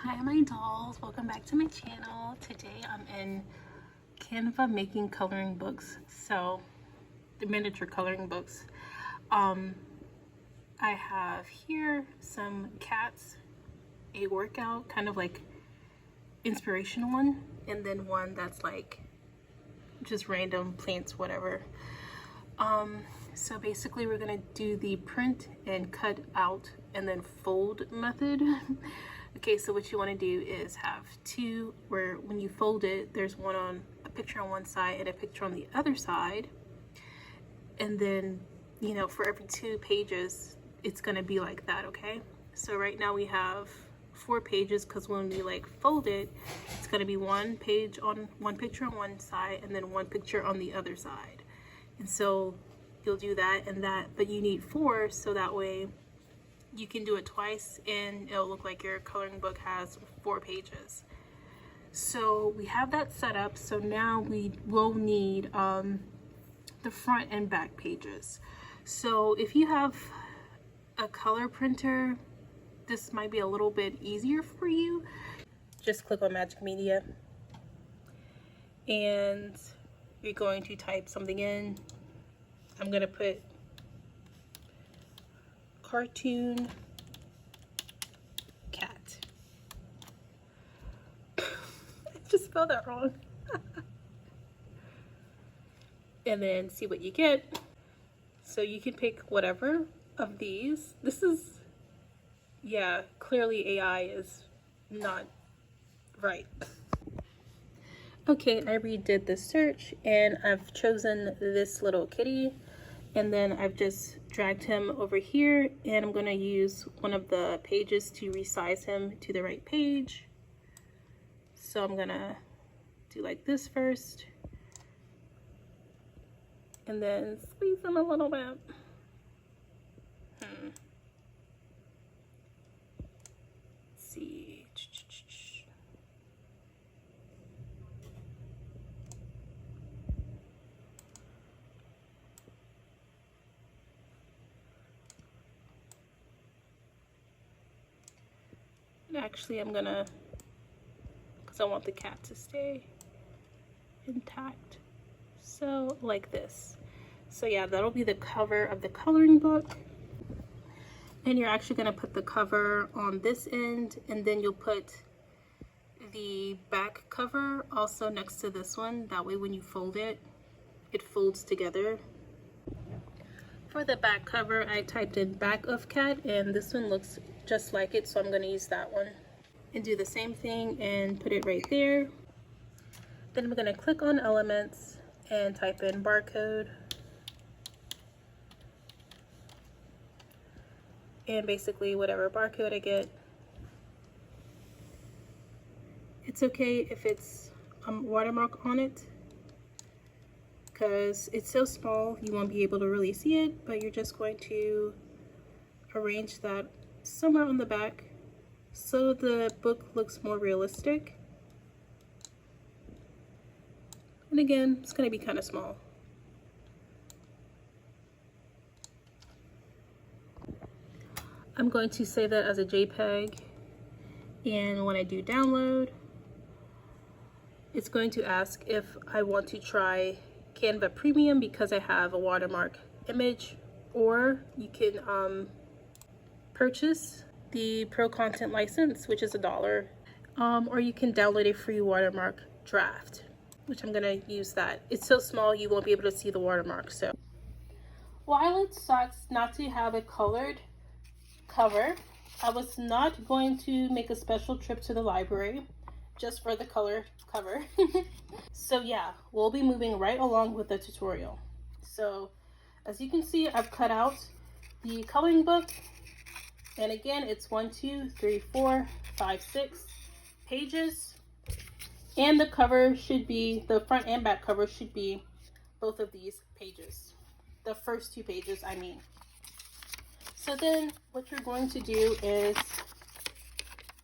Hi my dolls, welcome back to my channel. Today I'm in Canva making coloring books, so the miniature coloring books. I have here some cats, a workout kind of like inspirational one, and then one that's like just random plants, whatever. So basically we're gonna do the print and cut out and then fold method. Okay, so what you want to do is have two where when you fold it, there's a picture on one side and a picture on the other side. And then, you know, for every 2 pages, it's going to be like that, okay? So right now we have 4 pages because when we like fold it, it's going to be one picture on one side and then one picture on the other side. And so you'll do that and that, but you need 4 so that way you can do it twice and it'll look like your coloring book has 4 pages. So we have that set up. So now we will need the front and back pages. So if you have a color printer, this might be a little bit easier for you. Just click on Magic Media and you're going to type something in. I'm gonna put cartoon cat. I just spelled that wrong. And then see what you get. So you can pick whatever of these. This is, yeah, clearly AI is not right. Okay, I redid the search and I've chosen this little kitty. And then I've just dragged him over here and I'm going to use one of the pages to resize him to the right page. So I'm going to do like this first and then squeeze him a little bit. Let's see. Actually, I'm gonna, because I want the cat to stay intact. So like this. So yeah, that'll be the cover of the coloring book. And you're actually gonna put the cover on this end, and then you'll put the back cover also next to this one. That way when you fold it, it folds together. For the back cover, I typed in back of cat and this one looks just like it, so I'm going to use that one and do the same thing and put it right there. Then I'm going to click on elements and type in barcode, and basically whatever barcode I get, it's okay if it's watermark on it because it's so small you won't be able to really see it, but you're just going to arrange that somewhere on the back so the book looks more realistic. And again, it's going to be kind of small. I'm going to save that as a JPEG, and when I do download, it's going to ask if I want to try Canva Premium because I have a watermark image, or you can purchase the Pro Content license, which is $1, or you can download a free watermark draft, which I'm gonna use that. It's so small you won't be able to see the watermark. So while it sucks not to have a colored cover, I was not going to make a special trip to the library just for the color cover. So yeah, we'll be moving right along with the tutorial. So as you can see, I've cut out the coloring book, and again it's 1, 2, 3, 4, 5, 6 pages, and the cover should be, the front and back cover should be both of these pages, the first 2 pages I mean. So then what you're going to do is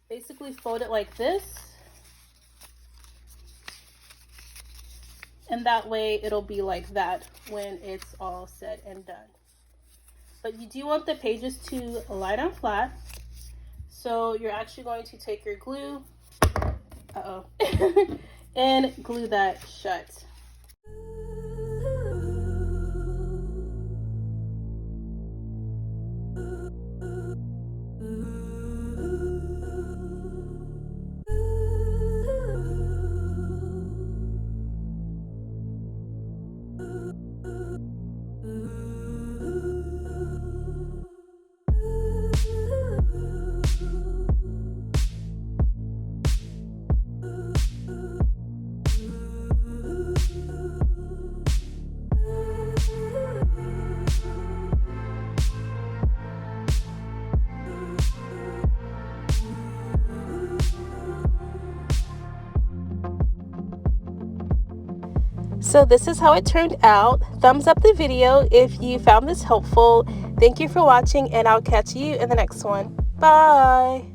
basically fold it like this, and that way it'll be like that when it's all said and done. But you do want the pages to lie down flat. So you're actually going to take your glue, and glue that shut. So this is how it turned out. Thumbs up the video if you found this helpful. Thank you for watching, and I'll catch you in the next one. Bye!